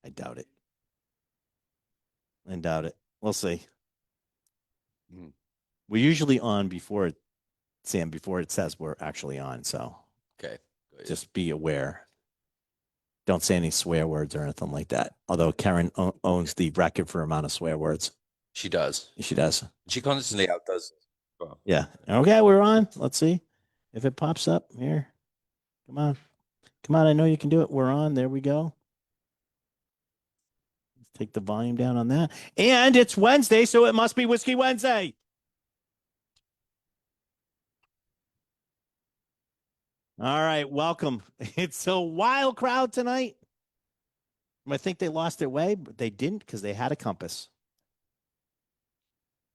I doubt it. I doubt it. We'll see. Mhm. We're usually on before Sam, before it says we're actually on. So Okay. Got you. just be aware. Don't say any swear words or anything like that. Although Karen owns the record for amount of swear words. She does. She does. She constantly outdoes. Well, Yeah. Okay, we're on. Let's see if it pops up here. Come on. Come on. I know you can do it. We're on. There we go. Let's take the volume down on that. And it's Wednesday, so it must be Whiskey Wednesday. All right, welcome. It's a wild crowd tonight. I think they lost their way, but they didn't because they had a compass.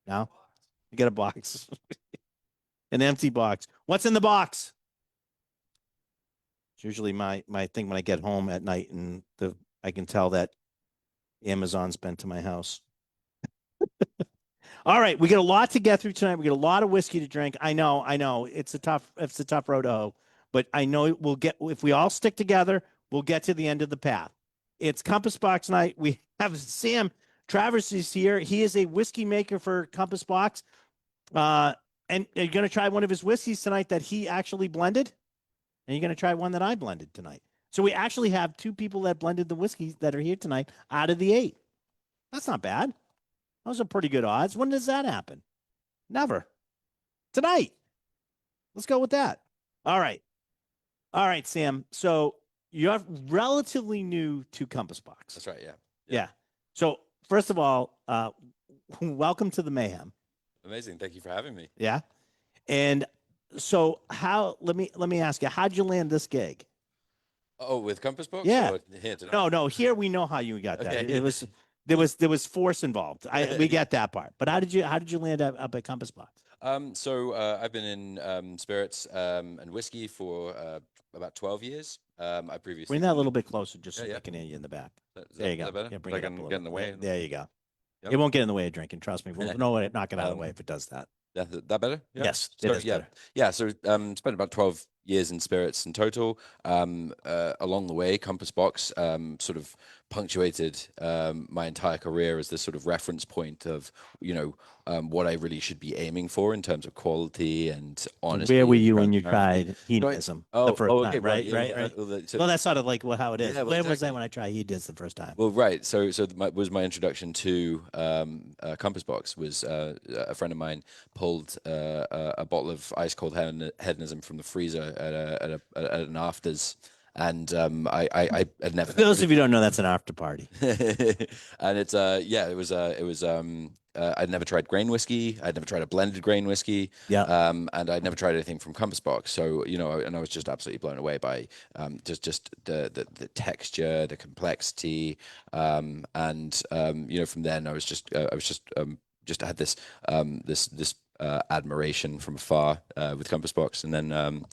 Now you get a box, an empty box. What's in the box? It's usually my thing when I get home at night and I can tell that Amazon's been to my house. All right, we got a lot to get through tonight. We got a lot of whiskey to drink. I know. It's a tough road to hoe, but I know we'll get if we all stick together, we'll get to the end of the path. It's Compass Box night. We have Sam Travers is here. He is a whiskey maker for Compass Box. And you're going to try one of his whiskeys tonight that he actually blended, and you're going to try one that I blended tonight. So we actually have two people that blended the whiskeys that are here tonight out of the 8. That's not bad. Those are pretty good odds. When does that happen? Never. Tonight. Let's go with that. All right. All right, Sam. So you're relatively new to Compass Box. that's right. Yeah. Yeah. So first of all, welcome to the mayhem. Amazing. Thank you for having me. Yeah. And so let me ask you, how'd you land this gig? Oh, with Compass Box? Yeah. Or here tonight? No, here we know how you got that. Okay. It was there was force involved. We get that part. But how did you land up at Compass Box? So I've been in spirits and whiskey for about 12 years. I previously Bring that a little bit closer just so Yeah, I yeah. can hear you in the back. Is There you is go. that better? Yeah, bring Like it I up a can little get in the bit. way. There you go. Yep. It won't get in the way of drinking. Trust me. We'll know it not get out of the way if it does that. That better? Yeah. Yes, it So is yeah, better. yeah. So spent about 12 years in spirits in total. Along the way, Compass Box sort of punctuated my entire career as this sort of reference point of what I really should be aiming for in terms of quality and honesty Where were and you when you transparency. tried So hedonism the first okay, time? right, Right, yeah, right, yeah. right. So, Well, that's sort of like how it is. yeah, well, Where was I exactly. when I tried hedonism the first time? Well, right. So was my introduction to Compass Box was a friend of mine pulled a bottle of ice cold hedonism from the freezer at an afters, and I had never For those of you who don't know, that's an after party. and it was I'd never tried grain whiskey. I'd never tried a blended grain whiskey. Yeah. And I'd never tried anything from Compass Box. So, and I was just absolutely blown away by just the texture, the complexity, and from then I was just had this admiration from afar with Compass Box, and then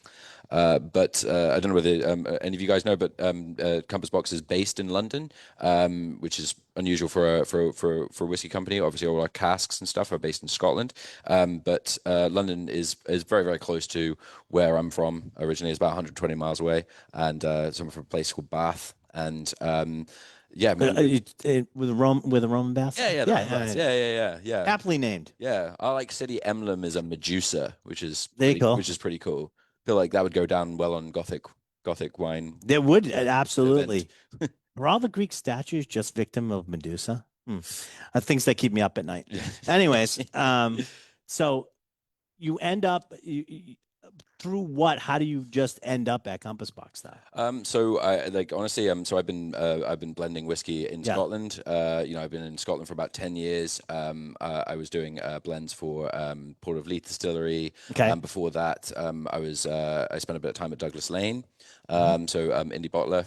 but I don't know whether any of you guys know, but Compass Box is based in London, which is unusual for a whiskey company. Obviously, all our casks and stuff are based in Scotland, but London is very very close to where I'm from originally. It's about 120 miles away, and so I'm from a place called Bath, and yeah, man, With a Roman bath? yeah, the Roundabouts. Yeah. Aptly named. Yeah, I like city emblem is a Medusa, which is There you go. pretty cool. Feel like that would go down well on Gothic wine There would event. absolutely. Were all the Greek statues just victim of Medusa? Things that keep me up at night. Anyways, so you end up through what? How do you just end up at Compass Box though? So I like honestly, so I've been blending whiskey in Yeah. Scotland. I've been in Scotland for about 10 years. I was doing blends for Port of Leith Distillery. Okay. Before that, I spent a bit of time at Douglas Lane. Mhm. So indie bottler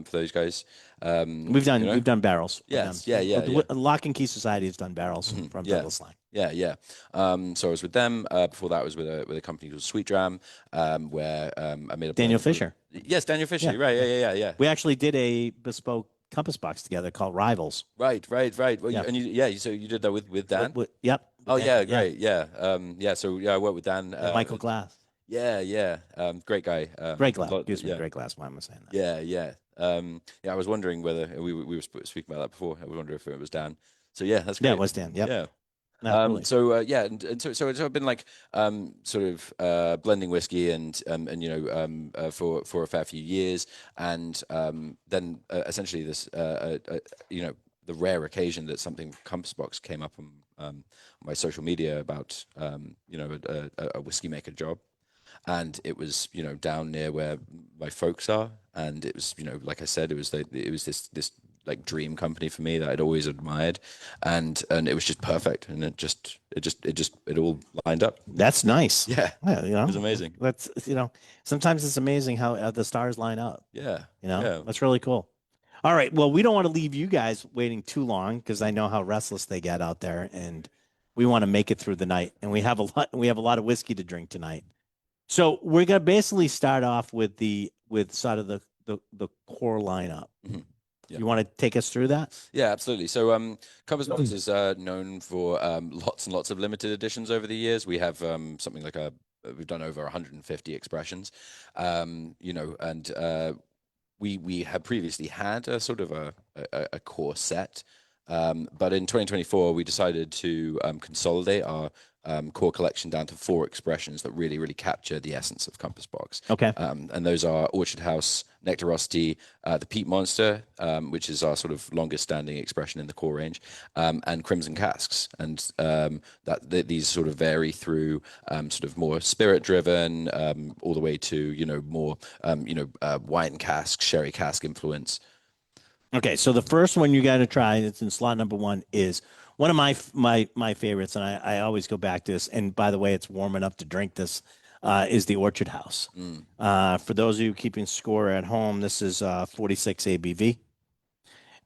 for those guys. We've done barrels. Yes, yeah. Lock and Key Society has done barrels from Yeah. Douglas Lane. Yeah. So I was with them. Before that, I was with a company called Sweet Dram, where I made a Daniel blend for- Fisher. Yes, Daniel Fisher. Yeah. Right. Yeah. We actually did a bespoke Compass Box together called Rivals. Right. Well, Yeah. so you did that with Dan. Yep. Oh With yeah, Dan, great. Yeah. So yeah, I worked with Dan. And Michael Glass. Yeah. Great guy. Great Glass. Lot, Excuse me. yeah. Great Glass. Why am I saying that? Yeah. Yeah, I was wondering whether we were speaking about that before. I wonder if it was Dan. So yeah, that's Yeah, great. it was Dan. Yep. Yeah. Absolutely. Yeah, and so I've been like sort of blending whiskey and for a fair few years, and then essentially this the rare occasion that something Compass Box came up on my social media about a Whiskymaker job, and it was down near where my folks are, and it was like I said, it was this like dream company for me that I'd always admired, and it was just perfect, and it all lined up. That's nice. Yeah, Yeah, it was amazing. that's sometimes it's amazing how the stars line up. Yeah, You know, yeah. that's really cool. All right. Well, we don't want to leave you guys waiting too long because I know how restless they get out there, and we want to make it through the night. And we have a lot. We have a lot of whiskey to drink tonight. So we're gonna basically start off with sort of the core lineup. Mhm. Yeah. You want to take us through that? Yeah, absolutely. So, Compass Box is known for lots and lots of limited editions over the years. We have something like we've done over 150 expressions, and we had previously had a sort of a core set, but in 2024 we decided to consolidate our core collection down to 4 expressions that really capture the essence of Compass Box. Okay. And those are Orchard House, Nectarosity, the Peat Monster, which is our sort of longest standing expression in the core range, and Crimson Casks. And these sort of vary through sort of more spirit driven, all the way to more wine cask, sherry cask influence. Okay, so the first one you got to try, it's in slot number 1, is one of my favorites, and I always go back to this. And by the way, it's warm enough to drink this. Is the Orchard House. For those of you keeping score at home, this is 46 ABV,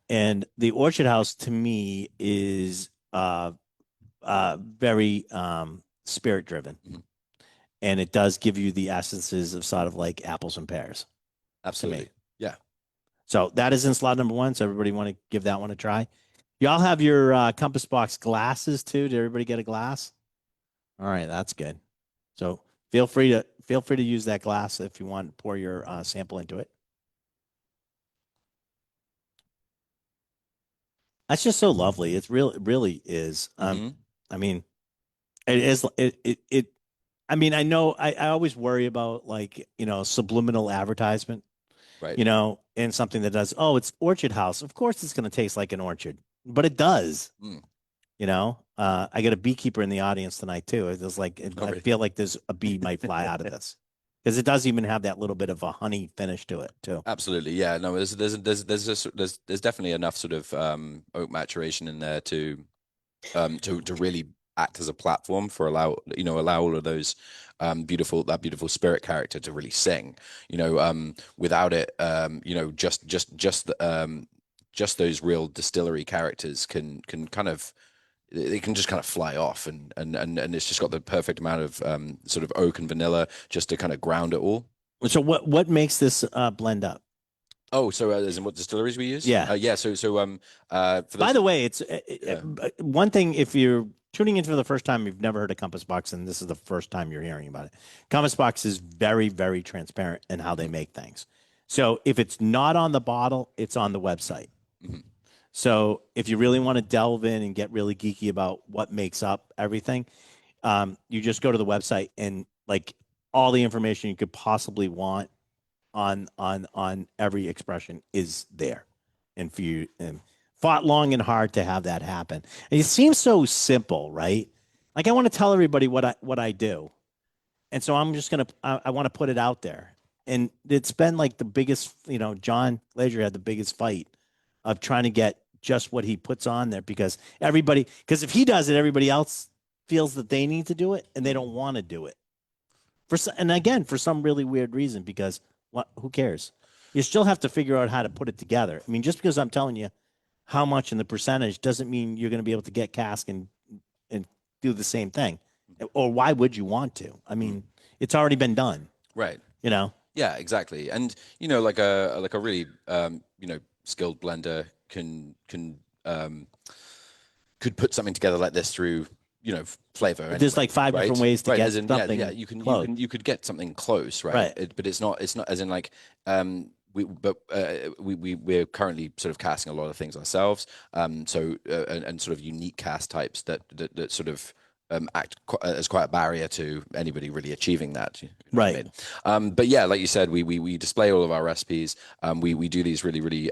and the Orchard House to me is very spirit driven, and it does give you the essences of sort of like apples and pears. Absolutely, yeah. So that is in slot number 1. So everybody want to give that one a try. Y'all have your Compass Box glasses too. Did everybody get a glass? All right, that's good. So feel free to use that glass if you want to pour your sample into it. That's just so lovely. It really is. I mean, it is. It. I mean, I know. I always worry about like subliminal advertisement. Right. And something that does. Oh, it's Orchard House. Of course, it's going to taste like an orchard, but it does. I got a beekeeper in the audience tonight too. It's like I feel like there's a bee might fly out of this because it does even have that little bit of a honey finish to it too. Absolutely, yeah. No, there's definitely enough sort of oak maturation in there to really act as a platform for allow all of those beautiful spirit character to really sing. Without it, just those real distillery characters can kind of. They can just kind of fly off, and it's just got the perfect amount of sort of oak and vanilla just to kind of ground it all. So what makes this blend up? Oh, so as in what distilleries we use? Yeah. Yeah. So By the way, it's one thing if you're tuning in for the first time, you've never heard of Compass Box, and this is the first time you're hearing about it. Compass Box is very, very transparent in how they make things. So if it's not on the bottle, it's on the website. So if you really want to delve in and get really geeky about what makes up everything, you just go to the website and like all the information you could possibly want on every expression is there. And for you, and fought long and hard to have that happen. And it seems so simple, right? Like I want to tell everybody what I do, and so I'm just I want to put it out there. And it's been like the biggest, John Glazier had the biggest fight of trying to get just what he puts on there because if he does it, everybody else feels that they need to do it and they don't want to do it. And again, for some really weird reason, because who cares? You still have to figure out how to put it together. I mean, just because I'm telling you how much in the percentage doesn't mean you're going to be able to get cask and do the same thing. Or why would you want to? I mean, it's already been done. Right. Yeah, exactly. And like a really skilled blender could put something together like this through flavor. Anyway, there's like 5 different ways to get something. Yeah, you could get something close, right? But it's not as in like we're currently sort of casting a lot of things ourselves. And sort of unique cast types that sort of act as quite a barrier to anybody really achieving that. You know what I Right. mean? But yeah, like you said, we display all of our recipes. We do these really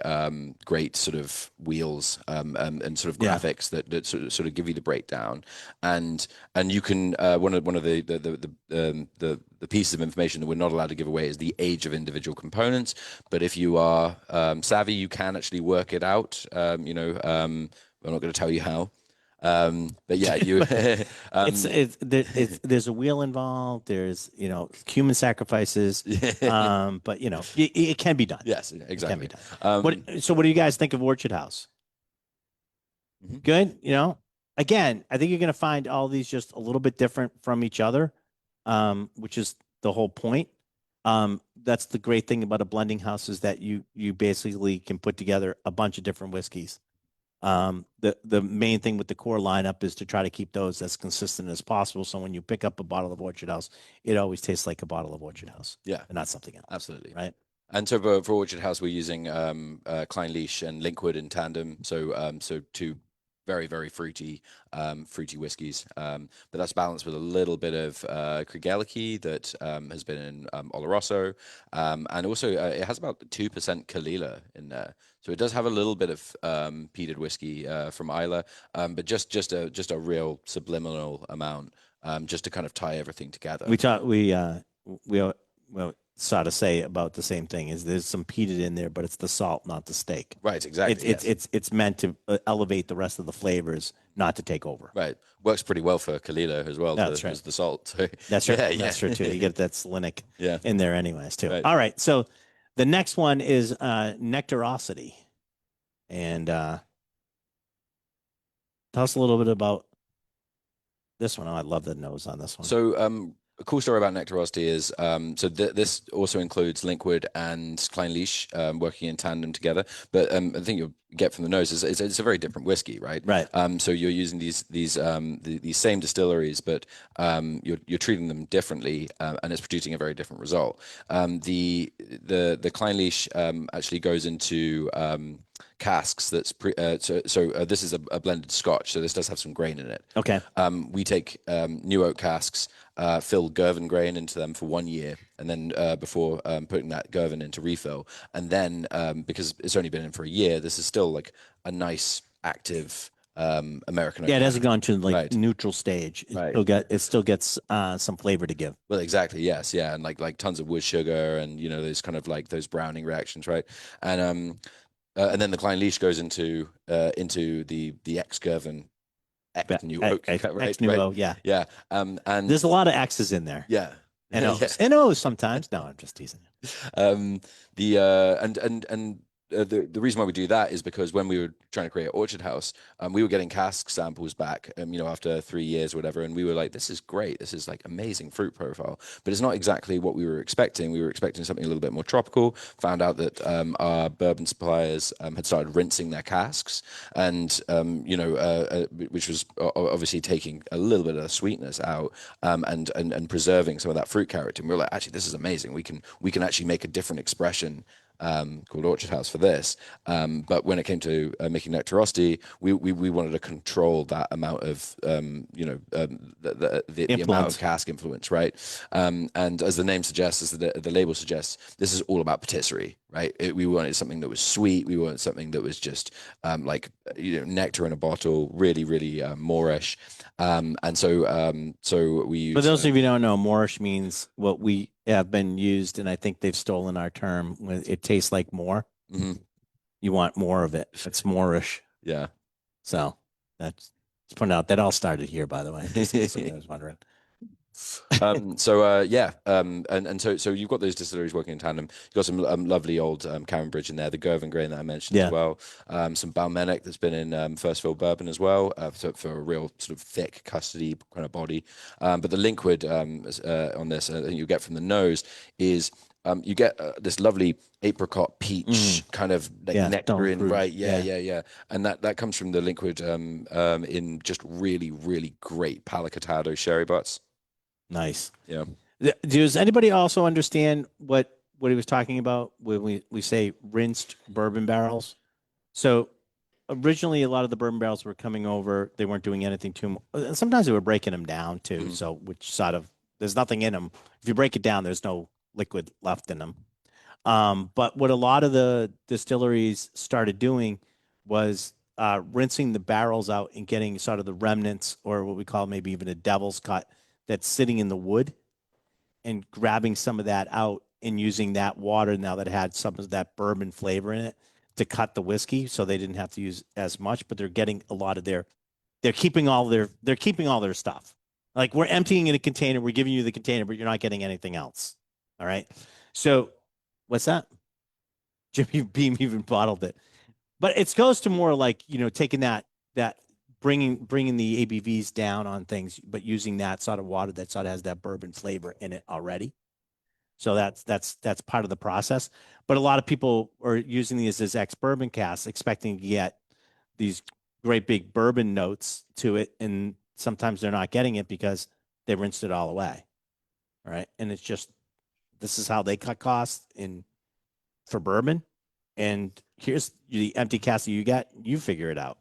great sort of wheels and sort of Yeah. graphics that sort of give you the breakdown, and you can one of the pieces of information that we're not allowed to give away is the age of individual components. But if you are savvy, you can actually work it out. I'm not going to tell you how. But yeah, you There's a wheel involved. There's human sacrifices. But it can be done. yes, It can be exactly. done. What do you guys think of Orchard House? Mhm. Good. Again, I think you're going to find all these just a little bit different from each other, which is the whole point. That's the great thing about a blending house is that you basically can put together a bunch of different whiskeys. The main thing with the core lineup is to try to keep those as consistent as possible. So when you pick up a bottle of Orchard House, it always tastes like a bottle of Orchard House, Yeah, and not something else. absolutely. Right. And so for Orchard House, we're using Klein Leash and Linkwood in tandem. So two very fruity whiskeys. But that's balanced with a little bit of Kriegerliche that has been in Oloroso, and also it has about 2% Kalila in there. So it does have a little bit of peated whiskey from Isla, but just a real subliminal amount, just to kind of tie everything together. Well, sort of say about the same thing is there's some peated in there, but it's the salt, not the steak. Right, exactly. It's meant to elevate the rest of the flavors, not to take over. Right, works pretty well for Kalila as well. That's right. As the salt. So, That's right. yeah, That's true too. You get that Slinic yeah. in there anyways too. Right. All right. So the next one is Nectarosity. And tell us a little bit about this one. Oh, I love the nose on this one. So, a cool story about Nectarosity is this also includes Linkwood and Klein Leash working in tandem together. But the thing you'll get from the nose is it's a very different whiskey, right? Right. So you're using these same distilleries, but you're treating them differently, and it's producing a very different result. The Klein Leash actually goes into casks that's this is a blended Scotch, so this does have some grain in it. Okay. We take new oak casks, fill Girvan grain into them for 1 year, and then before putting that Girvan into refill, and then because it's only been in for a year, this is still like a nice active American. Yeah, it hasn't gone to like Right. neutral stage. Right. It still gets some flavor to give. Well, exactly. Yes. Yeah. And like tons of wood sugar and those kind of like those browning reactions, right? And then the Klein Leash goes into the ex Girvan X new oak, right? X new oak, yeah. Yeah. And There's a lot of X's in there. yeah. And O's. Yeah. And O's sometimes. No, I'm just teasing. The reason why we do that is because when we were trying to create Orchard House, we were getting cask samples back, after 3 years or whatever, and we were like, this is great. This is like amazing fruit profile, but it's not exactly what we were expecting. We were expecting something a little bit more tropical. Found out that our bourbon suppliers had started rinsing their casks, and which was obviously taking a little bit of the sweetness out, and preserving some of that fruit character. And we were like, actually, this is amazing. We can actually make a different expression called Orchard House for this. But when it came to making Nectarosity, we wanted to control that amount of the amount of cask influence, right? And as the name suggests, as the label suggests, this is all about patisserie, right? We wanted something that was sweet. We wanted something that was just nectar in a bottle, really Moorish. And so we use, for those of you who don't know, Moorish means what we have been used, and I think they've stolen our term. When it tastes like more, you want more of it. It's Moorish. Yeah. So that's point out that all started here, by the way. I was wondering. So you've got those distilleries working in tandem. You've got some lovely old Karen Bridge in there, the Girvan grain that I mentioned as well. Some Balmenic that's been in first fill bourbon as well, for a real sort of thick custody kind of body. But the Linkwood on this, I think you get from the nose is you get this lovely apricot peach kind of like nectarine, right? Yeah. And that comes from the Linkwood in just really great Palicatado sherry butts. Nice. Yeah. Does anybody also understand what what he was talking about when we say rinsed bourbon barrels. So originally, a lot of the bourbon barrels were coming over. They weren't doing anything to them. Sometimes they were breaking them down too. Mhm. So which sort of there's nothing in them. If you break it down, there's no liquid left in them. But what a lot of the distilleries started doing was rinsing the barrels out and getting sort of the remnants, or what we call maybe even a devil's cut, that's sitting in the wood, and grabbing some of that out and using that water now that had some of that bourbon flavor in it to cut the whiskey, so they didn't have to use as much, but they're getting a lot of they're keeping all their stuff. Like, we're emptying in a container, we're giving you the container, but you're not getting anything else. All right. So what's that? Jimmy Beam even bottled it. But it goes to more like, taking that bringing the ABVs down on things, but using that sort of water that sort of has that bourbon flavor in it already. So that's part of the process. But a lot of people are using these as ex bourbon casks, expecting to get these great big bourbon notes to it, and sometimes they're not getting it because they rinsed it all away. All right, and it's just, this is how they cut costs in for bourbon. And here's the empty cask that you get. You figure it out.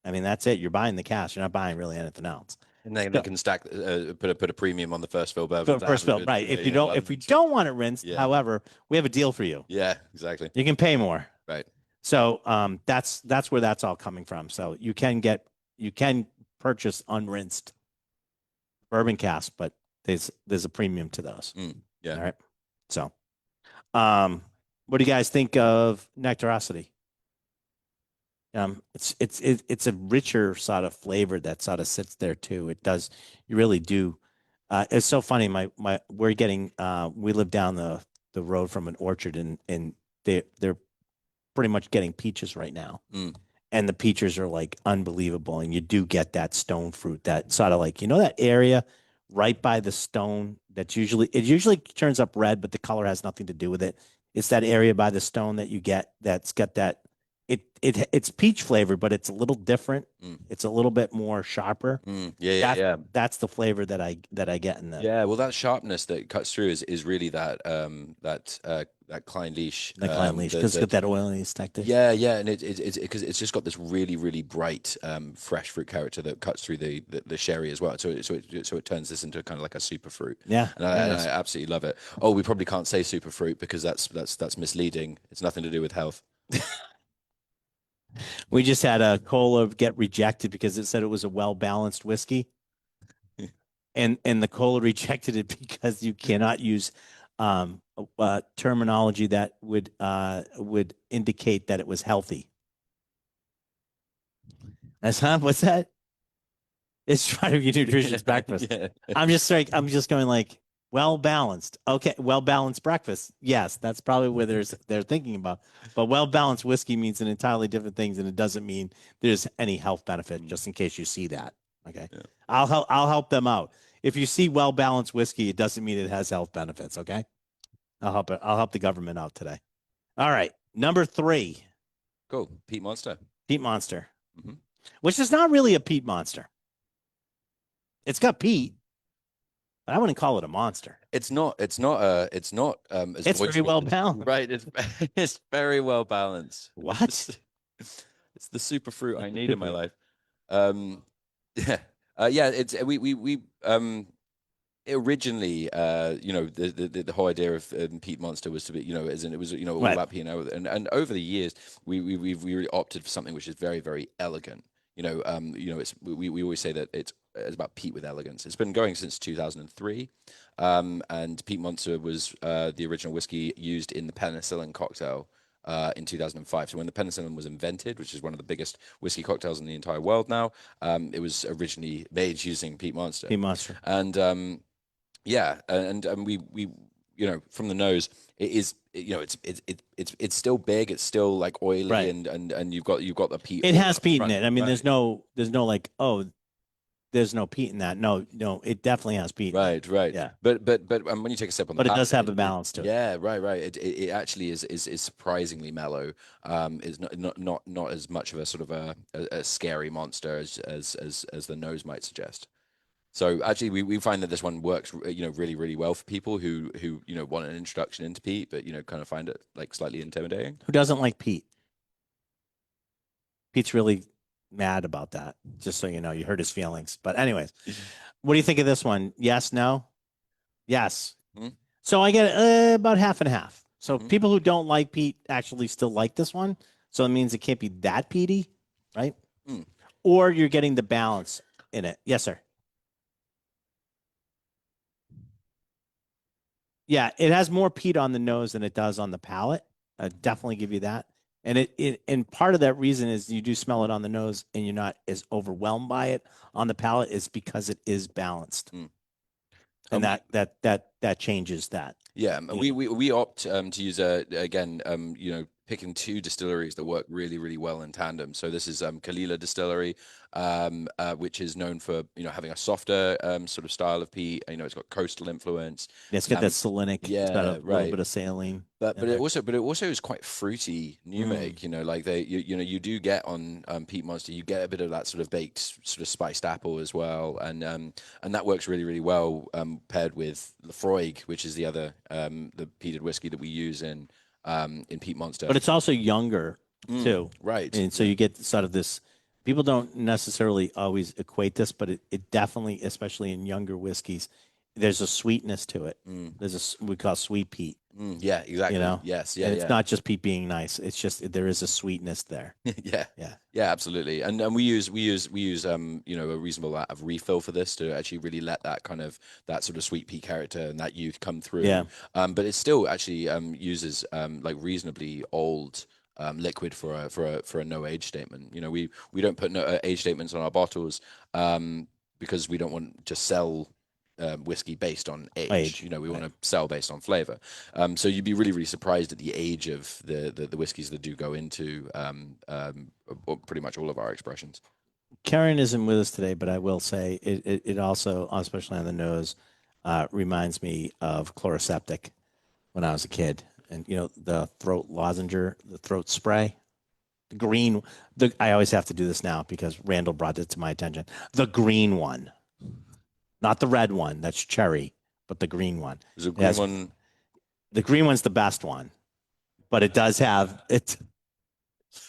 I mean, that's it. You're buying the cask. You're not buying really anything else. And then So, they can stack, put a premium on the first fill bev for if that first has a fill, good, right? If you yeah, don't, if we don't want it rinsed, yeah, however, we have a deal for you. yeah, exactly, You can pay more. right. So that's where that's all coming from. So you can purchase unrinsed bourbon cask, but there's a premium to those. Yeah. All right. So what do you guys think of Nectarosity? It's a richer sort of flavor that sort of sits there too. It does, you really do. It's so funny. We live down the road from an orchard, and they're pretty much getting peaches right now. And the peaches are like unbelievable. And you do get that stone fruit, that sort of like, that area right by the stone it usually turns up red, but the color has nothing to do with it. It's that area by the stone that you get that's got that it's peach flavored, but it's a little different. It's a little bit more sharper. Yeah. That's the flavor that I get in that. Yeah, well, that sharpness that cuts through is really that Klein Leash. The Klein Leash, because it's got that oiliness texture. Yeah, and it's because it's just got this really bright fresh fruit character that cuts through the sherry as well. So it turns this into kind of like a super fruit. Yeah, and I absolutely love it. Oh, we probably can't say super fruit because that's misleading. It's nothing to do with health. We just had a cola get rejected because it said it was a well-balanced whiskey. And the cola rejected it because you cannot use terminology that would indicate that it was healthy. What's that? It's trying to be nutritious breakfast. Yeah. I'm just going like, well balanced. Okay, well balanced breakfast. Yes, that's probably where they're thinking about. But well balanced whiskey means an entirely different things, and it doesn't mean there's any health benefit. Just in case you see that, okay, yeah. I'll help them out. If you see well balanced whiskey, it doesn't mean it has health benefits. Okay, I'll help the government out today. All right, number 3. Cool, peat monster. Peat monster, which is not really a peat monster. It's got peat, but I wouldn't call it a monster. It's not. It's very well balanced. Right. It's very well balanced. What? It's the super fruit I need in my life. Yeah. It's we originally, the whole idea of peat monster was to be, as in it was, all right. about peat, and over the years we really opted for something which is very, very elegant. We always say that it's about peat with elegance. It's been going since 2003, and peat monster was the original whiskey used in the penicillin cocktail in 2005. So when the penicillin was invented, which is one of the biggest whiskey cocktails in the entire world now, it was originally made using peat monster. Peat monster, and we from the nose, it is, it's still big, it's still like oily, right. and you've got the peat. It has peat in it. I mean, right. there's no like, oh, there's no peat in that. No, it definitely has peat. Right. Yeah. But when you take a sip on it does have a balance to it. Yeah, right. It actually is surprisingly mellow. Is not as much of a sort of a scary monster as the nose might suggest. So actually, we find that this one works, really, really well for people who want an introduction into peat, but kind of find it like slightly intimidating. Who doesn't like Pete? Pete's really mad about that. Just so you know, you hurt his feelings. But anyways, what do you think of this one? Yes, no, yes. Mhm. So I get about half and half. So Mhm. people who don't like Pete actually still like this one. So it means it can't be that peaty, right? Mm. Or you're getting the balance in it. Yes, sir. Yeah, it has more peat on the nose than it does on the palate. I definitely give you that. And and part of that reason is you do smell it on the nose and you're not as overwhelmed by it on the palate is because it is balanced. Mm. And And that changes that. yeah, and we opt to use again picking two distilleries that work really really well in tandem. So this is Kalila Distillery, which is known for having a softer sort of style of peat. It's got coastal influence. It's got that salinic. It's got Yeah, a little right. bit of saline But in there. but it also is quite fruity new make. Like you do get on Peat Monster, you get a bit of that sort of baked sort of spiced apple as well, and that works really really well paired with Lefroy, which is the other the peated whiskey that we use in Peat Monster. But it's also younger too. Right. And so you get sort of this, people don't necessarily always equate this, but it definitely, especially in younger whiskeys, there's a sweetness to it. There's we call sweet peat, Yeah, exactly. you know? Yes, yeah, And it's yeah. not just peat being nice. It's just, there is a sweetness there. Yeah. Yeah. Yeah, absolutely. And we use a reasonable amount of refill for this to actually really let that kind of that sort of sweet pea character and that youth come through. Yeah. But it still actually uses like reasonably old liquid for a no age statement. We don't put no age statements on our bottles because we don't want to sell whiskey based on age. We want to sell based on flavor. So you'd be really, really surprised at the age of the whiskeys that do go into pretty much all of our expressions. Karen isn't with us today, but I will say it also, especially on the nose, reminds me of chloroseptic when I was a kid. And, the throat lozenge, the throat spray. The green, I always have to do this now because Randall brought it to my attention. The green one, not the red one. That's cherry, but the green one. There's a green one. The green one's the best one, but it does have it.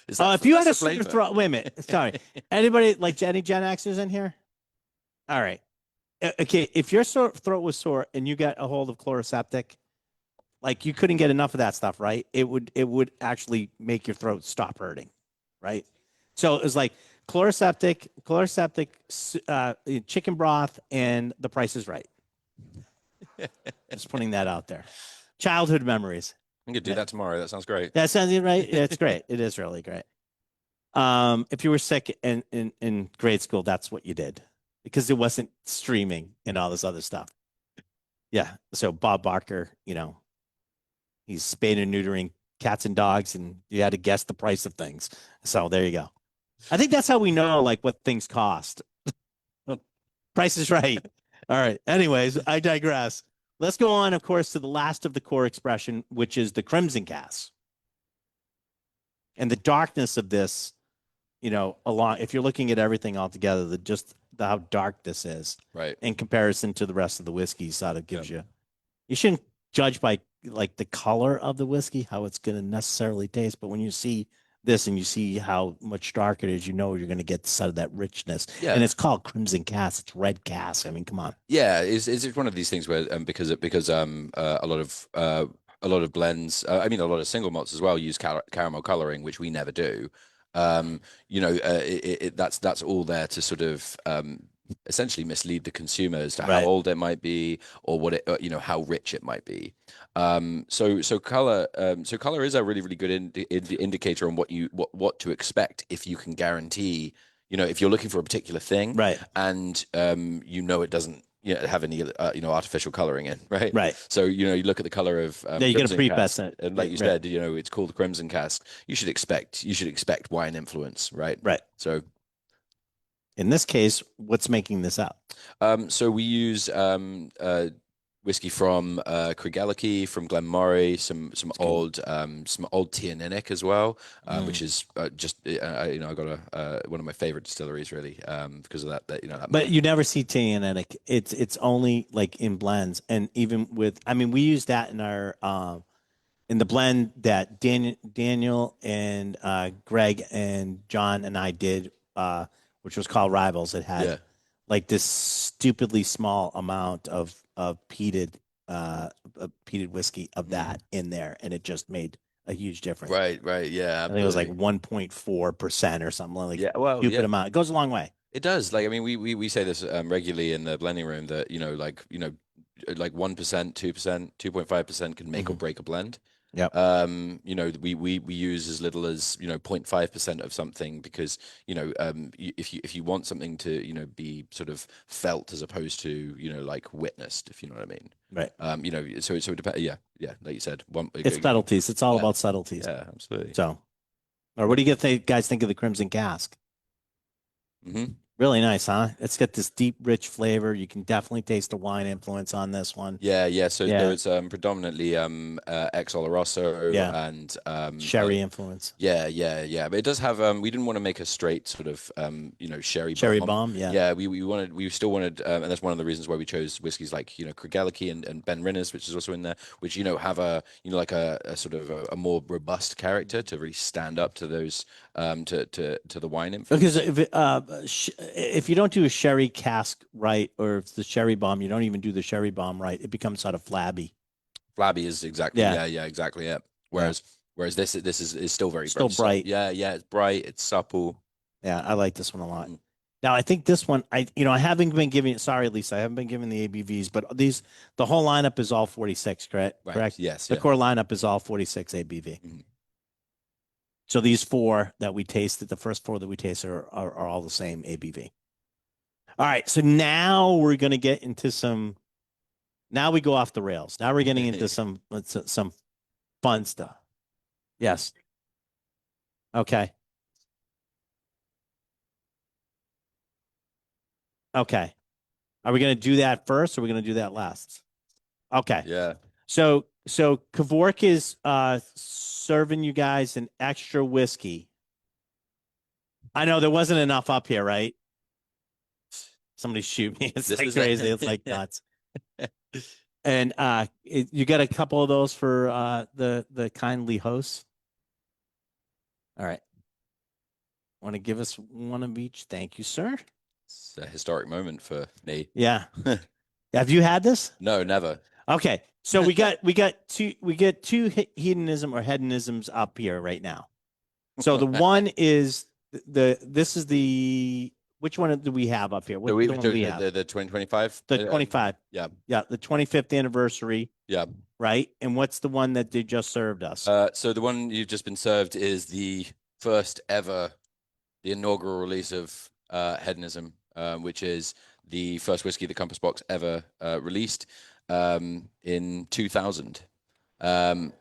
If you had a sore throat, wait a minute. Sorry, anybody like any Gen Xers in here? All right. Okay, if your throat was sore and you got a hold of chloroseptic, like you couldn't get enough of that stuff, right? It would actually make your throat stop hurting, right? So it was like chloroseptic, chicken broth, and The Price is Right. Just putting that out there. Childhood memories. I'm gonna do that tomorrow. That sounds great. That sounds right. Yeah, it's great. It is really great. If you were sick in grade school, that's what you did because it wasn't streaming and all this other stuff. Yeah. So Bob Barker, he's spaying and neutering cats and dogs, and you had to guess the price of things. So there you go. I think that's how we know like what things cost. Price is Right. All right. Anyways, I digress. Let's go on, of course, to the last of the core expression, which is the crimson cast. And the darkness of this, if you're looking at everything all together, how dark this is, right, in comparison to the rest of the whiskey, sort of gives you shouldn't judge by like the color of the whiskey, how it's going to necessarily taste. But when you see this and you see how much dark it is, you're going to get sort of that richness. Yeah. And it's called crimson cast. It's red cast. I mean, come on. Yeah. It's one of these things where because a lot of blends, a lot of single malts as well use caramel coloring, which we never do. That's all there to sort of essentially mislead the consumer as to how old it might be or what it how rich it might be. So color is a really really good indicator on what to expect if you can guarantee if you're looking for a particular thing, right, and it doesn't have any artificial coloring in, right? Right. So you look at the color of you get a pre-best it, and like you said, it's called the crimson cask. You should expect wine influence, right? Right. So in this case, what's making this up? So we use whiskey from Craigellachie, from Glenmorangie, some good. old Tianinic as well, which Mm. is just you know, I got a one of my favorite distilleries really, because of that you know that. But you never see Tanninic. It's only like in blends, and even with, I mean, we use that in our in the blend that Daniel and Greg and John and I did, which was called Rivals. It had Yeah. like this stupidly small amount of peated whiskey of that in there, and it just made a huge difference. Right. Yeah, I think it was like absolutely. 1.4% or something, like Yeah. Well, stupid yeah. amount. It goes a long way. It does. Like, I mean, we say this regularly in the blending room that, like 1%, 2%, 2.5% can make or Hmm. break a blend. Yep. We use as little as, 0.5% of something because, if you want something to, be sort of felt as opposed to, like witnessed, if you know what I mean. Right. So it depends. Yeah, like you said, It's subtleties. It's all yeah, about subtleties. yeah, absolutely. So, or what do you guys think of the Crimson Cask? Hmm. Really nice, huh? It's got this deep, rich flavor. You can definitely taste the wine influence on this one. Yeah. So there Yeah. was predominantly ex Oloroso Yeah. and Sherry influence. yeah. But it does have we didn't want to make a straight sort of sherry Cherry bomb. bomb. Yeah. Yeah, we still wanted and that's one of the reasons why we chose whiskeys like Craigellachie and Ben Rinnes, which is also in there, which have a like a sort of a more robust character to really stand up to those to the wine Because influence. if you don't do a sherry cask right, or if the sherry bomb, you don't even do the sherry bomb right, it becomes sort of flabby. Flabby is exactly Yeah. yeah exactly yeah. Yeah. Whereas this is still Still very bright. yeah, it's bright, it's supple. Yeah. I like this one a lot. Mhm. Now, I think this one, I haven't been giving, sorry, Lisa, I haven't been giving the ABVs, but the whole lineup is all 46, correct? Right. Correct. Yes. The Yeah. core lineup is all 46 ABV. Mhm. So these four that we tasted, the first four that we tasted are all the same ABV. All right. So now we're going to get into now we go off the rails. Now we're getting into some fun stuff. Yes. Okay. Okay. Are we going to do that first or are we going to do that last? Okay. Yeah. So Kevork is serving you guys an extra whiskey. I know there wasn't enough up here, right? Somebody shoot me. It's This like was crazy. It's like nuts. And you got a couple of those for the kindly hosts. All right. Want to give us one of each? Thank you, sir. It's a historic moment for me. Yeah. Have you had this? No, never. Okay. So we get two hedonism or hedonisms up here right now. So the one is this is the which one do we have up here? What the one do we have? The 2025. The 25. Yeah. Yeah, the 25th anniversary, Yeah. right? And what's the one that they just served us? So the one you've just been served is the first ever, the inaugural release of Hedonism, which is the first whiskey the Compass Box ever released in 2000.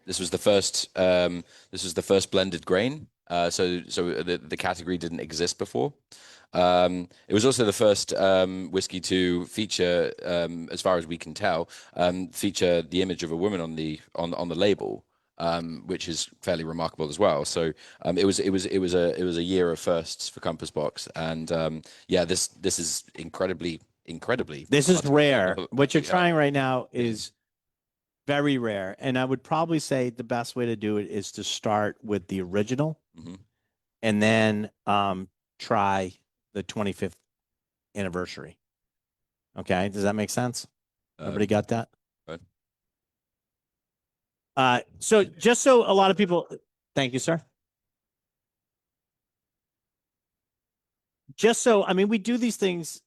This was the first. This was the first blended grain. So the category didn't exist before. It was also the first whiskey to feature, as far as we can tell, feature the image of a woman on the label, which is fairly remarkable as well. So it was a year of firsts for Compass Box, and yeah, this is incredibly. This is rare. Lucky What you're to have. trying right now is very rare. And I would probably say the best way to do it is to start with the original Mhm. and then try the 25th anniversary. Okay. Does that make sense? Everybody got that? Right. So just so a lot of people, thank you, sir. Just so, I mean, we do these things,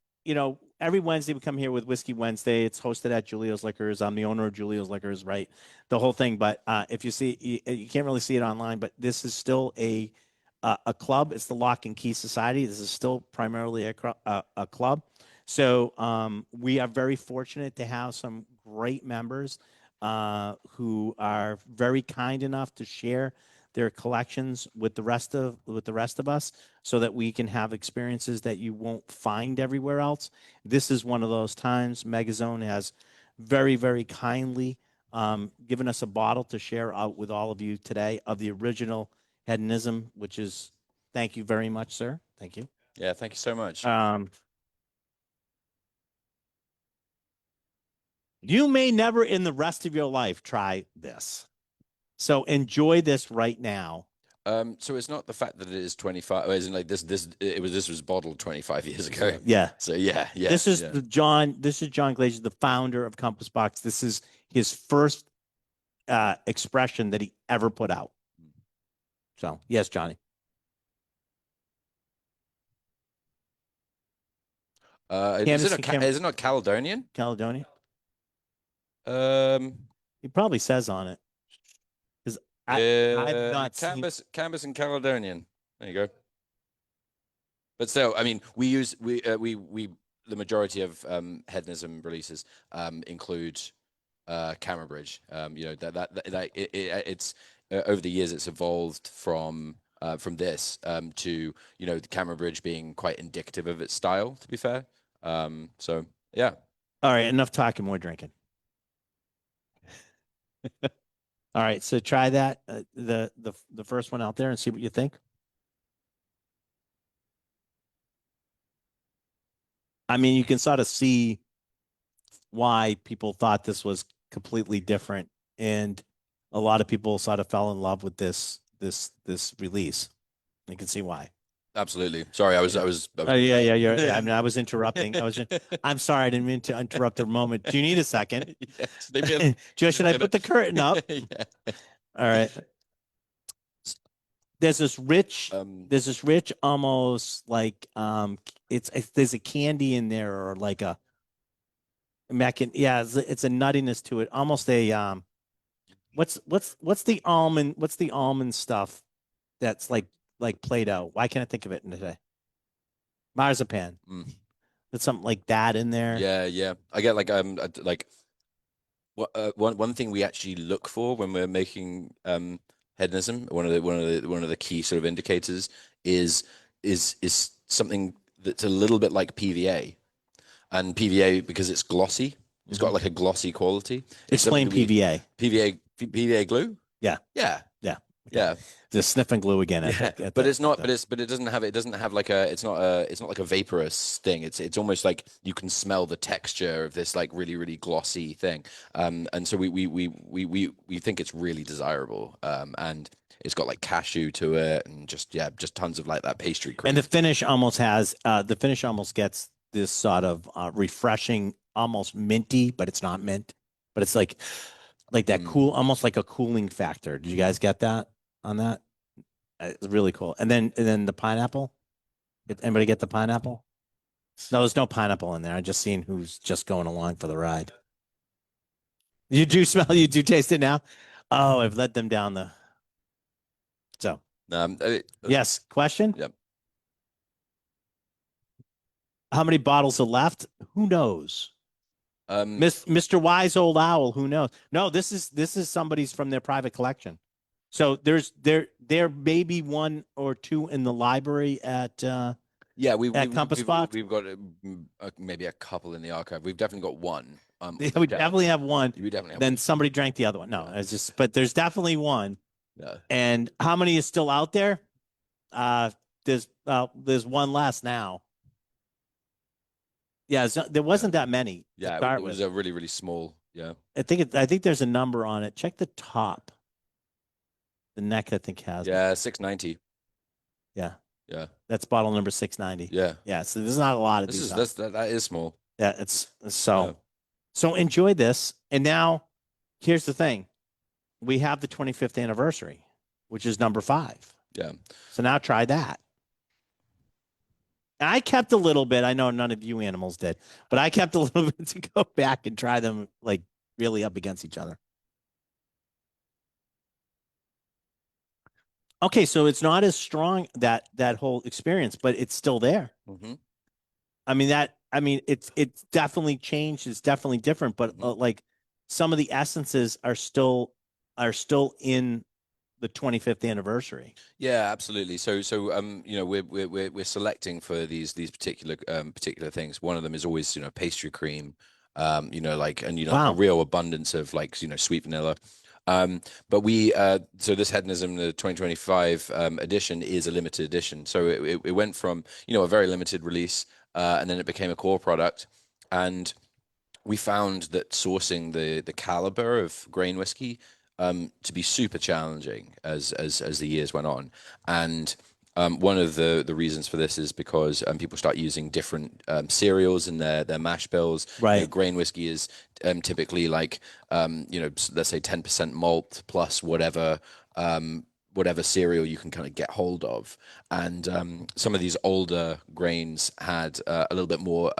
every Wednesday we come here with Whiskey Wednesday. It's hosted at Julio's Liquors. I'm the owner of Julio's Liquors, right? The whole thing. But if you see, you can't really see it online, but this is still a club. It's the Lock and Key Society. This is still primarily a club. So we are very fortunate to have some great members who are very kind enough to share their collections with the rest of us so that we can have experiences that you won't find everywhere else. This is one of those times. Megazone has very, very kindly given us a bottle to share out with all of you today of the original Hedonism, which is, thank you very much, sir. Thank you. Yeah, thank you so much. You may never in the rest of your life try this. So enjoy this right now. So it's not the fact that it is 25, isn't like this was bottled 25 years ago. Yeah. So yeah. This is yeah. John Glazer, the founder of Compass Box. This is his first expression that he ever put out. So yes, Johnny. Is it not Caledonian? Caledonia? Um, He probably says on it. Because I've not Canvas and Caledonian. There you go. But still, I mean, we the majority of hedonism releases include camera bridge. You know it's over the years it's evolved from this to the camera bridge being quite indicative of its style. To be fair, so yeah. All right, enough talking, more drinking. All right, so try that the first one out there and see what you think. I mean, you can sort of see why people thought this was completely different, and a lot of people sort of fell in love with this release. You can see why. Absolutely. Sorry, I was. Oh yeah. I mean, I was interrupting. I'm sorry, I didn't mean to interrupt the moment. Do you need a second? Yes, Joe, should I put the curtain up? Yeah. All right. There's this rich, almost like there's a candy in there or like a it's a nuttiness to it. Almost a what's the almond stuff that's like Play-Doh? Why can't I think of it today? Marzipan. There's something like that in there. Yeah. I get like one thing we actually look for when we're making hedonism, one of the key sort of indicators is something that's a little bit like PVA. And PVA, because it's glossy, it's got like a glossy quality. Explain PVA. PVA glue? Yeah. Just sniffing glue again. But it doesn't have like it's not like a vaporous thing. It's almost like you can smell the texture of this like really, really glossy thing. And so we think it's really desirable. And it's got like cashew to it and just tons of like that pastry cream. And the finish almost gets this sort of refreshing, almost minty, but it's not mint. But it's like that cool, almost like a cooling factor. Did you guys get that on that? It's really cool. And then the pineapple. Did anybody get the pineapple? No, there's no pineapple in there. I just seen who's just going along for the ride. You do taste it now? Oh, I've led them down the. So. Yes. Question? Yep. How many bottles are left? Who knows? Mr. Wise Old Owl, who knows? No, this is somebody's from their private collection. So there may be one or two in the library at Compass Box. We've got maybe a couple in the archive. We've definitely got one. We definitely have one. We definitely have then one. Somebody drank the other one. No, it's just, but there's definitely one. Yeah. And how many is still out there? There's one less now. Yeah, there wasn't that many. Yeah, it was a really, really small. Yeah. I think there's a number on it. Check the top. The neck, I think, has. Yeah, 690. Yeah. Yeah. That's bottle number 690. Yeah. Yeah. So there's not a lot of these. That is small. Yeah. It's so. So enjoy this. And now, here's the thing: we have the 25th anniversary, which is number 5. Yeah. So now try that. I kept a little bit. I know none of you animals did, but I kept a little bit to go back and try them like really up against each other. Okay, so it's not as strong that whole experience, but it's still there. Mm-hmm. I mean it's definitely changed. It's definitely different, but like some of the essences are still in the 25th anniversary. Yeah, absolutely. So we're selecting for these particular things. One of them is always pastry cream. like, and a Wow. real abundance of like, sweet vanilla. But so this hedonism, the 2025 edition, is a limited edition. So it went from, a very limited release, and then it became a core product. And we found that sourcing the caliber of grain whiskey to be super challenging as the years went on. And one of the reasons for this is because people start using different cereals in their mash bills. Right. Grain whiskey is typically like let's say 10% malt plus whatever cereal you can kind of get hold of. And some of these older grains had a little bit more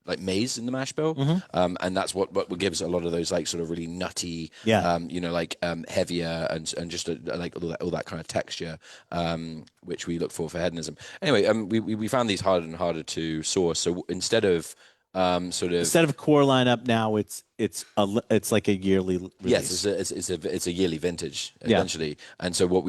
like maize in the mash bill, Hmm. and that's what gives a lot of those like sort of really nutty, Yeah. like heavier and just like all that kind of texture, which we look for hedonism. Anyway, we found these harder and harder to source. So instead of sort of Instead of core lineup now, it's like a yearly yes, release. it's a yearly vintage Yeah. essentially. And so what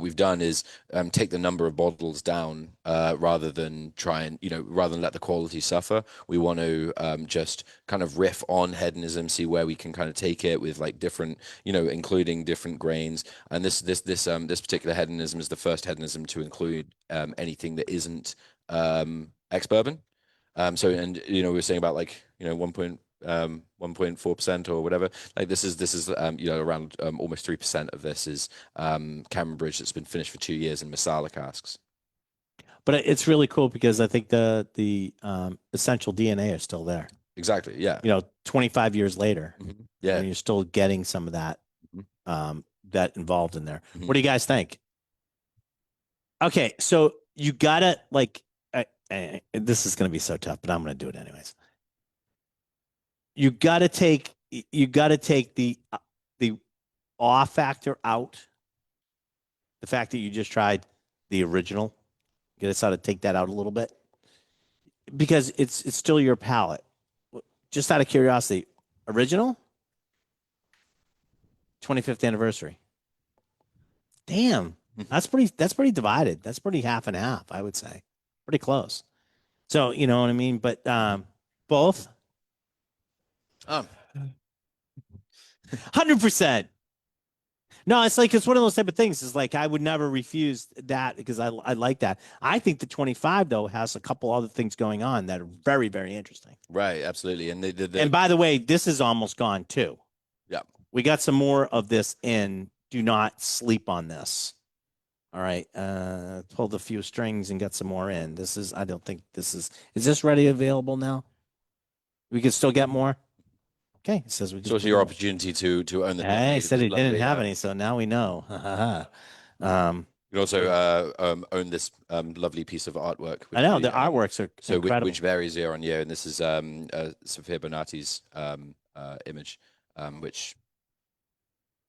we've done is take the number of bottles down rather than try and rather than let the quality suffer. We want to just kind of riff on hedonism, see where we can kind of take it with like different, including different grains. And this particular hedonism is the first hedonism to include anything that isn't ex bourbon. So, and we were saying about like 1.4% or whatever. Like this is around almost 3% of this is Cameron Bridge that's been finished for 2 years in Masala casks. But it's really cool because I think the essential DNA is still there. Exactly. Yeah. 25 years later, Yeah. you're still getting some of that Mhm. that involved in there. Mhm. What do you guys think? Okay, so you gotta like, this is gonna be so tough, but I'm gonna do it anyways. You gotta take the awe factor out. The fact that you just tried the original, you gotta sort of take that out a little bit because it's still your palate. Just out of curiosity, original 25th anniversary. Damn, that's pretty divided. That's pretty half and half, I would say. Pretty close. So you know what I mean. But both Um, 100%. No, it's like it's one of those type of things. It's like I would never refuse that because I like that. I think the 25 though has a couple other things going on that are very very interesting. right. Absolutely. And And by the way, this is almost gone too. yeah. We got some more of this in. Do not sleep on this. All right. Pulled a few strings and got some more in. I don't think is this ready available now? We can still get more. Okay. It says we It's just also your opportunity to own the Hey, he lovely, said he didn't lovely. have any, so now we know. You can also own this lovely piece of artwork, I which know the artworks are incredible. which varies year on year, and this is Sophia Bonati's image, which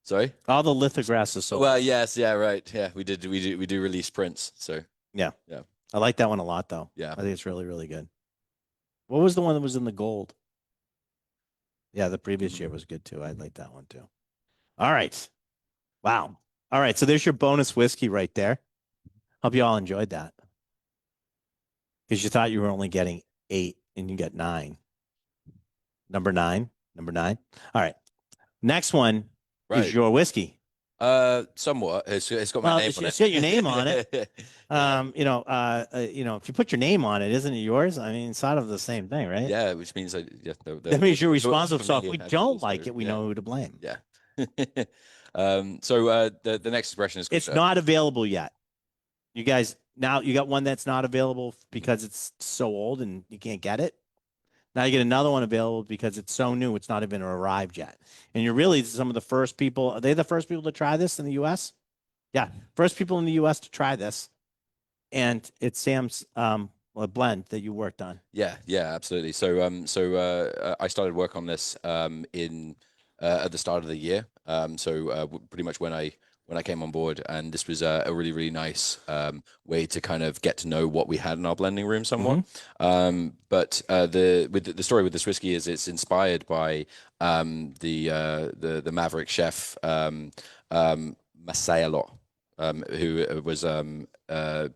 sorry. All the lithographs are so Well, yes, yeah, right, yeah. We do release prints, so yeah. yeah, I like that one a lot though. yeah. I think it's really, really good. What was the one that was in the gold? Yeah, the previous year was good too. I like that one too. All right. Wow. All right. So there's your bonus whiskey right there. Hope you all enjoyed that. Because you thought you were only getting 8 and you get 9. Number 9. Number 9. All right. Next one is Right. your whiskey. Somewhat. It's got my Well, name it's, on it's it. got your name on it. If you put your name on it, isn't it yours? I mean, it's sort of the same thing, right? Yeah, which means yeah, That means you're it's responsible. So if familiar, we actually, don't so, like it, we yeah, know who to blame. yeah. So the next expression is It's not available yet. You guys, now you got one that's not available because it's so old and you can't get it. Now you get another one available because it's so new, it's not even arrived yet. And you're really some of the first people. Are they the first people to try this in the U.S.? Yeah, first people in the U.S. to try this. And it's Sam's blend that you worked on. Yeah, yeah, absolutely. So I started work on this in at the start of the year. Pretty much when I came on board, and this was a really really nice way to kind of get to know what we had in our blending room somewhat. But the story with this whiskey is it's inspired by the Maverick chef Masayalo. who was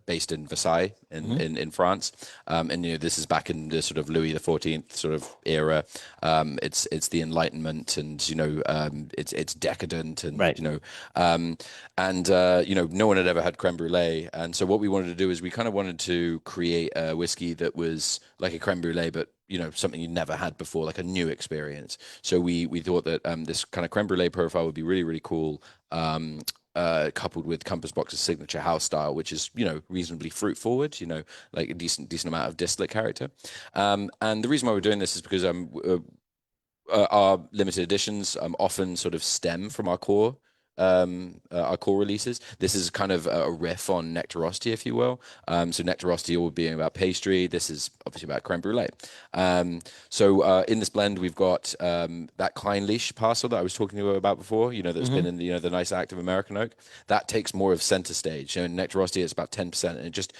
based in Versailles in France. And this is back in the sort of Louis XIV sort of era. It's the Enlightenment, and it's decadent, and Right. no one had ever had creme brulee, and so what we wanted to do is we kind of wanted to create a whiskey that was like a creme brulee, but something you never had before, like a new experience. So we thought that this kind of creme brulee profile would be really, really cool. Coupled with Compass Box's signature house style, which is reasonably fruit forward, like a decent amount of distillate character. And the reason why we're doing this is because our limited editions often sort of stem from our core releases. This is kind of a riff on Nectarosity, if you will. So Nectarosity all being about pastry. This is obviously about creme brulee. So in this blend, we've got that Kleinlich parcel that I was talking to you about before. That's been in the nice active American oak. That takes more of center stage. In Nectarosity, it's about 10%, and it just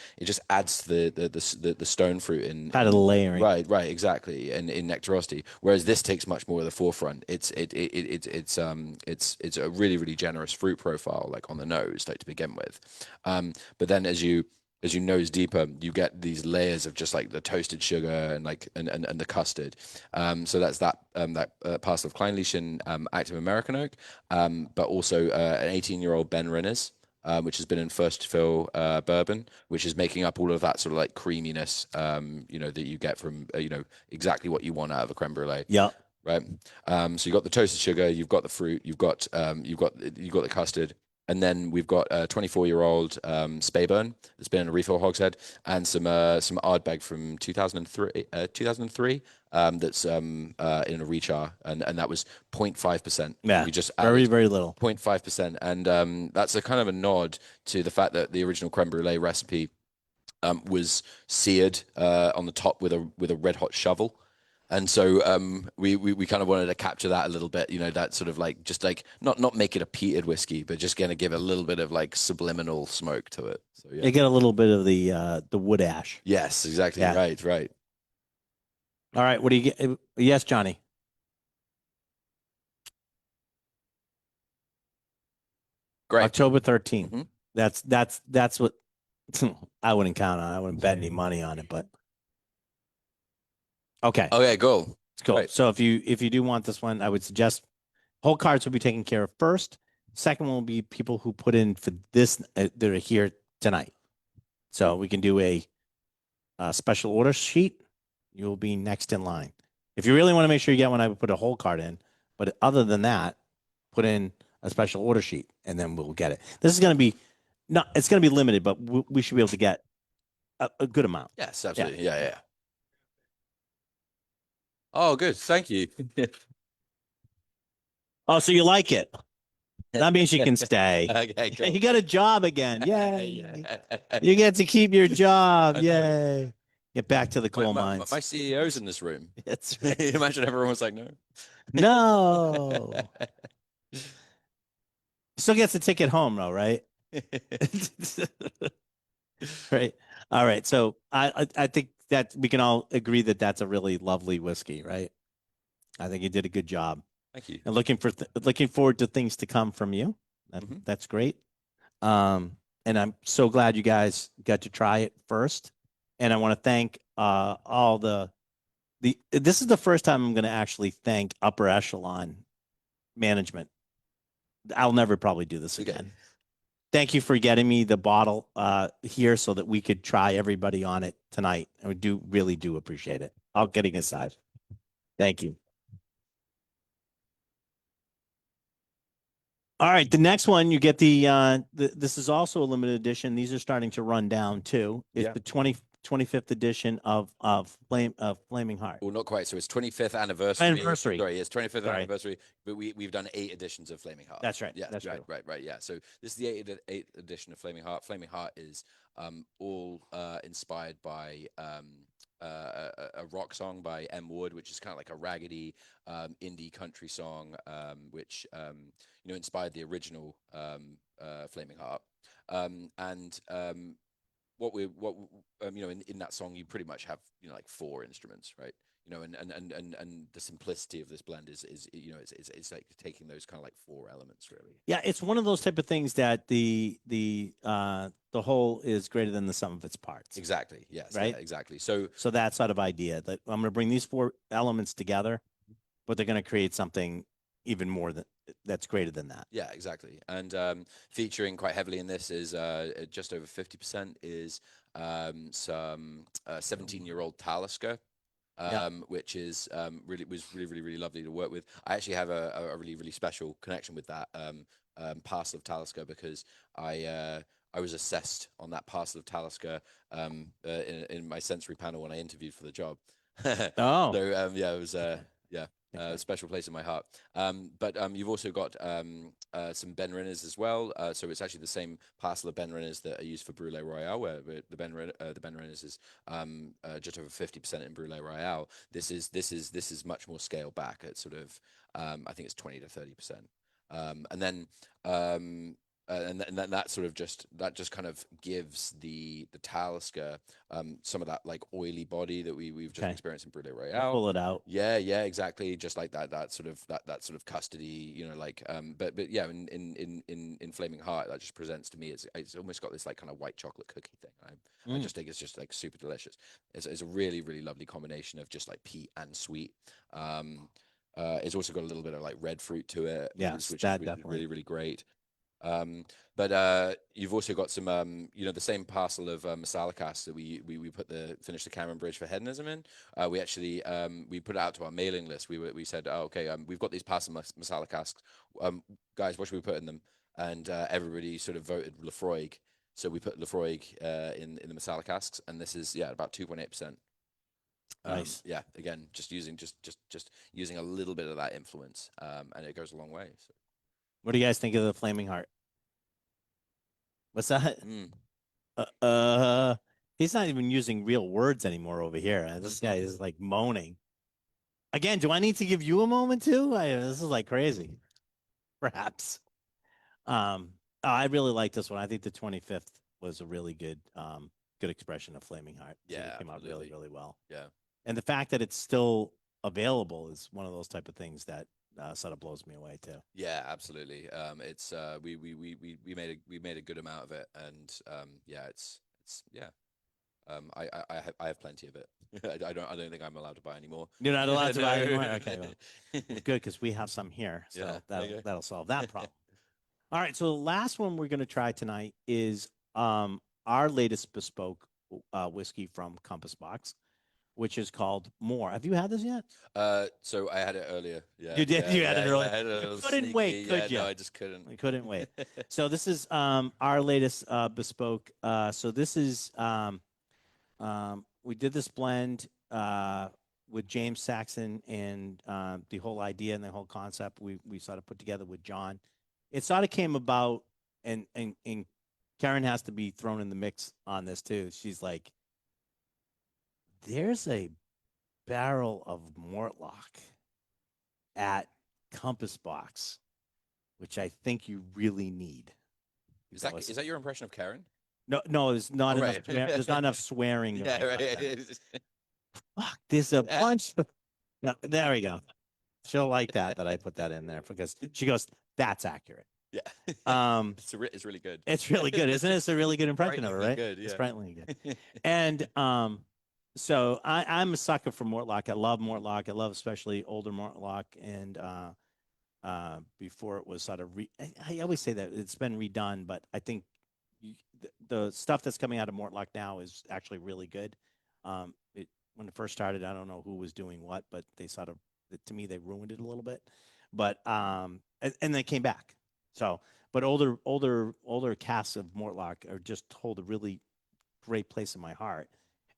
adds to the stone fruit in Kind of the layering. Right, exactly. And in Nectarosity, whereas this takes much more of the forefront. It's a really, really generous fruit profile, like on the nose, like to begin with. But then as you nose deeper, you get these layers of just like the toasted sugar and the custard. So that's that parcel of Kleinlichen active American oak, but also an 18-year-old Ben Rennes. Which has been in first fill bourbon, which is making up all of that sort of like creaminess, that you get from, exactly what you want out of a creme brulee. Yeah. Right. So you've got the toasted sugar, you've got the fruit, you've got the custard, and then we've got a 24-year-old Speyburn that's been in a refill hogshead, and some Ardbeg from 2003 that's in a rechar, and that was 0.5%. Yeah. We just Very, added very little. 0.5%, and that's a kind of a nod to the fact that the original creme brulee recipe was seared on the top with a red hot shovel. And so we kind of wanted to capture that a little bit, that sort of like just like not make it a peated whiskey, but just gonna give a little bit of like subliminal smoke to it. So yeah. You get a little bit of the wood ash. Yes, exactly. Yeah. Right. All right. What do you get? Yes, Johnny. Great. October 13th. Mhm. That's what I wouldn't count on. I wouldn't bet any money on it, but okay. Okay, cool. It's cool. Right. So if you do want this one, I would suggest whole cards will be taken care of first. Second one will be people who put in for this that are here tonight. So we can do a special order sheet. You'll be next in line. If you really want to make sure you get one, I would put a whole card in. But other than that, put in a special order sheet, and then we'll get it. This is going to be it's going to be limited, but we should be able to get a good amount. Yes, absolutely. Yeah. Oh, good. Thank you. Oh, so you like it? That means you can stay. Okay, cool. You got a job again. Yay. Yeah. You get to keep your job. Yay. Get back to the coal mines. My CEO's in this room. That's right. Imagine everyone was like, no. No. Still gets a ticket home though, right? Right. All right. So I think that we can all agree that that's a really lovely whiskey, right? I think you did a good job. Thank you. And looking forward to things to come from you. That's great. And I'm so glad you guys got to try it first. And I want to thank all the this is the first time I'm going to actually thank upper echelon management. I'll never probably do this again. Thank you for getting me the bottle here so that we could try everybody on it tonight. And we really do appreciate it. All kidding aside. Thank you. All right, the next one you get this is also a limited edition. These are starting to run down too. It's the 25th edition of Flaming Heart. Well, not quite. So it's 25th anniversary. Sorry, it's 25th anniversary. But we've done 8 editions of Flaming Heart. That's right. Yeah, that's right. Yeah. So this is the 8th edition of Flaming Heart. Flaming Heart is all inspired by a rock song by M. Wood, which is kind of like a raggedy indie country song, which inspired the original Flaming Heart. In that song you pretty much have like 4 instruments, right? and the simplicity of this blend is it's like taking those kind of like four elements really. Yeah, it's one of those type of things that the whole is greater than the sum of its parts. Exactly. Yes. Right. Yeah, exactly. So that sort of idea that I'm going to bring these four elements together, but they're going to create something even more that's greater than that. yeah, exactly. And featuring quite heavily in this is just over 50% is some 17-year-old Talisker. Which is really lovely to work with. I actually have a really special connection with that parcel of Talisker because I was assessed on that parcel of Talisker in my sensory panel when I interviewed for the job. Oh, So yeah, it was a special place in my heart. But you've also got some Ben Rinners as well. So it's actually the same parcel of Ben Rinners that are used for Brûlée Royale, where the Ben Rinners is just over 50% in Brûlée Royale. This is much more scaled back at sort of I think it's 20 to 30%. And then that sort of just kind of gives the Talisker some of that like oily body that we've just experienced in Brûlée Royale. Pull it out. Yeah, exactly. Just like that sort of custody, like but yeah, in Flaming Heart, that just presents to me it's almost got this like kind of white chocolate cookie thing. I just think it's just like super delicious. It's a really really lovely combination of just like peat and sweet. It's also got a little bit of like red fruit to it, Yes, which that is definitely. really great. But you've also got some, the same parcel of masala casks that we finish the Cameron Bridge for hedonism in. We actually we put it out to our mailing list. We said, oh, okay, we've got these parcel masala casks. Guys, what should we put in them? And everybody sort of voted Lefroy. So we put Lefroy in the masala casks, and this is about 2.8%. Nice. Yeah, again, just using using a little bit of that influence, and it goes a long way. So. What do you guys think of the Flaming Heart? What's that? He's not even using real words anymore over here. This guy is like moaning. Again, do I need to give you a moment too? This is like crazy. Perhaps. I really like this one. I think the 25th was a really good expression of Flaming Heart. Yeah, it came out really well. Yeah. And the fact that it's still available is one of those type of things that sort of blows me away too. Yeah, absolutely. It's we made a good amount of it, and it's yeah. I have plenty of it. I don't think I'm allowed to buy any more. You're not allowed to buy anymore. Okay, well, good because we have some here, so that'll solve that problem. All right, so the last one we're going to try tonight is our latest bespoke whiskey from Compass Box, which is called More. Have you had this yet? So I had it earlier. Yeah, you did. You had it earlier. I had You couldn't wait, could you? No, I just couldn't. We couldn't wait. So this is our latest bespoke. So this is we did this blend with James Saxon, and the whole idea and the whole concept we sort of put together with John. It sort of came about, and Karen has to be thrown in the mix on this too. She's like, there's a barrel of Mortlock at Compass Box, which I think you really need. Is that your impression of Karen? No, there's not enough. There's not enough swearing. Yeah, right. Fuck, there's a bunch. No, there we go. She'll like that I put that in there because she goes, "That's accurate." Yeah. It's really good. It's really good, isn't it? It's a really good impression of it, right? Good, yeah. It's frighteningly good. And so I'm a sucker for Mortlock. I love Mortlock. I love especially older Mortlock, and before it was sort of I always say that it's been redone, but I think the stuff that's coming out of Mortlock now is actually really good. When it first started, I don't know who was doing what, but they sort of, to me, they ruined it a little bit. But and they came back. So, but older casts of Mortlock are just hold a really great place in my heart.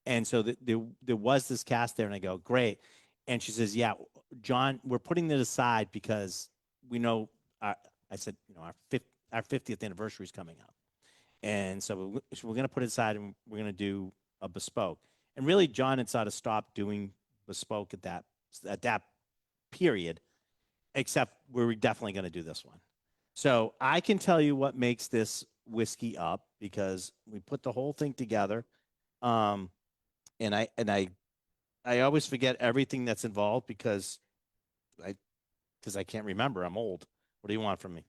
And so there was this cast there, and I go, great. And she says, yeah, John, we're putting it aside because we know. I said, our 50th anniversary is coming up, and so we're going to put it aside, and we're going to do a bespoke. And really, John had sort of stopped doing bespoke at that period, except we're definitely going to do this one. So I can tell you what makes this whiskey up because we put the whole thing together. And I I always forget everything that's involved because I can't remember. I'm old. What do you want from me?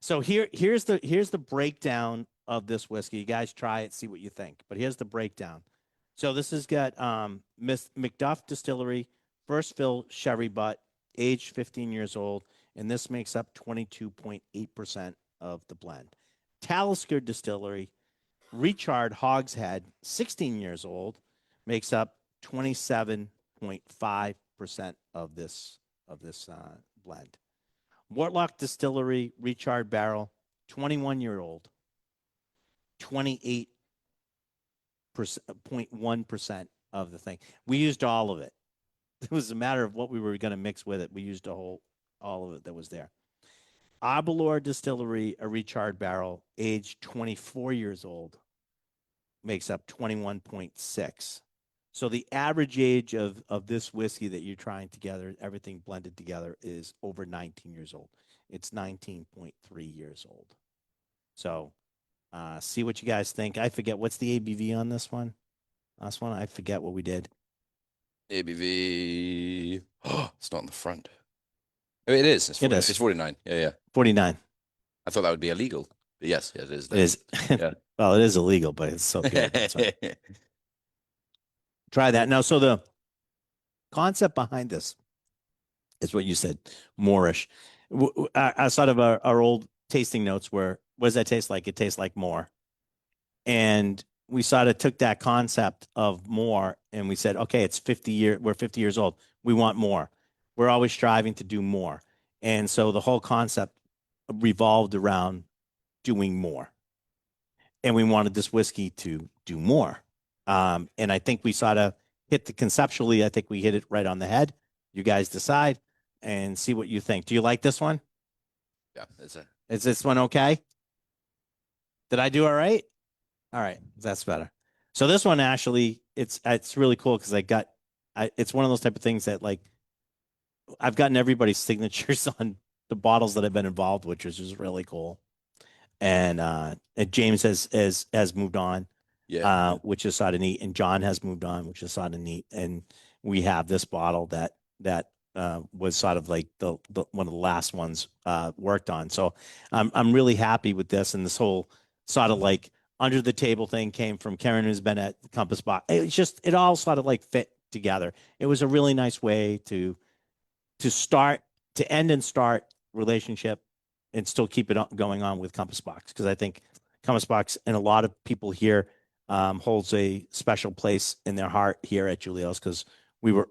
So here's the breakdown of this whiskey. You guys try it, see what you think. But here's the breakdown. So this has got Miss McDuff Distillery, first fill sherry butt, aged 15 years old, and this makes up 22.8% of the blend. Talisker Distillery, Richard Hogshead, 16 years old, makes up 27.5% of this blend. Mortlock Distillery, Richard Barrel, 21-year-old, 28.1% of the thing. We used all of it. It was a matter of what we were going to mix with it. We used all of it that was there. Aberlour Distillery, a Richard Barrel, aged 24 years old, makes up 21.6. So the average age of this whiskey that you're trying together, everything blended together, is over 19 years old. It's 19.3 years old. So see what you guys think. I forget, what's the ABV on this one? Last one, I forget what we did. ABV. Oh, it's not on the front. Oh, it is. It's 40, It is. It's 49. Yeah. 49. I thought that would be illegal. But yes, it is. It is. Yeah. Well, it is illegal, but it's so good. That's right. Try that. Now, so the concept behind this is what you said, Moorish. Outside of our old tasting notes were, what does that taste like? It tastes like more. And we sort of took that concept of more and we said, okay, we're 50 years old. We want more. We're always striving to do more. And so the whole concept revolved around doing more. And we wanted this whiskey to do more. And I think we sort of conceptually, I think we hit it right on the head. You guys decide and see what you think. Do you like this one? Yeah. Is this one okay? Did I do all right? All right. That's better. So this one, actually, it's really cool because it's one of those type of things that, like, I've gotten everybody's signatures on the bottles that I've been involved with, which is really cool. And James has moved on, which is sort of neat. And John has moved on, which is sort of neat. And we have this bottle that was sort of like the one of the last ones worked on. So I'm really happy with this. And this whole sort of like under the table thing came from Karen, who's been at Compass Box. It all sort of like fit together. It was a really nice way to end and start relationship and still keep it going on with Compass Box, because I think Compass Box and a lot of people here holds a special place in their heart here at Julio's, because we were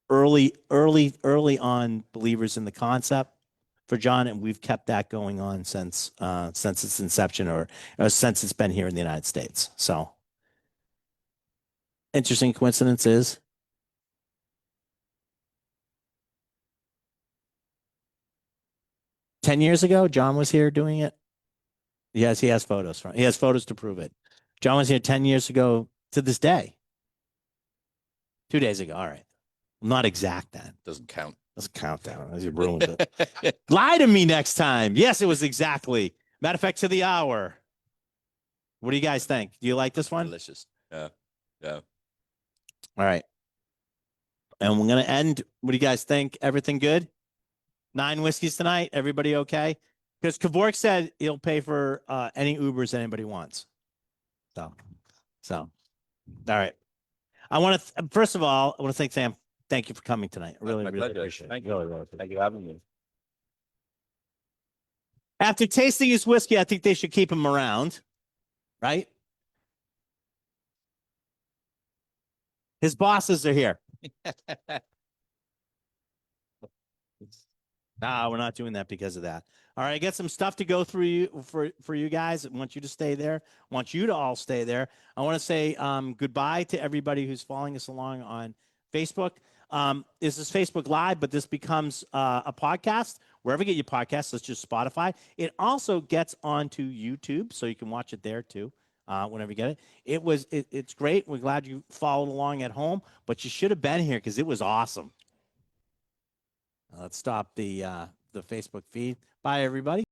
early on believers in the concept for John, and we've kept that going on since its inception or since it's been here in the United States. So interesting coincidence is 10 years ago, John was here doing it. Yes, he has photos to prove it. John was here 10 years ago to this day. 2 days ago. All right. Not exact then. Doesn't count. Doesn't count that. As you ruined it. Lie to me next time. Yes, it was exactly. Matter of fact, to the hour. What do you guys think? Do you like this one? Delicious. Yeah. All right. And we're going to end. What do you guys think? Everything good? 9 whiskeys tonight. Everybody okay? Because Kevork said he'll pay for any Ubers anybody wants. So, all right. First of all, I want to thank Sam. Thank you for coming tonight. I really appreciate it. Thank you. Really. Thank you for having me. After tasting his whiskey, I think they should keep him around, right? His bosses are here. No, we're not doing that because of that. All right, I got some stuff to go through for you guys. I want you to stay there. I want you to all stay there. I want to say goodbye to everybody who's following us along on Facebook. This is Facebook Live, but this becomes a podcast. Wherever you get your podcasts, let's just Spotify. It also gets onto YouTube, so you can watch it there too. Whenever you get it. It's great. We're glad you followed along at home, but you should have been here because it was awesome. Let's stop the Facebook feed. Bye, everybody.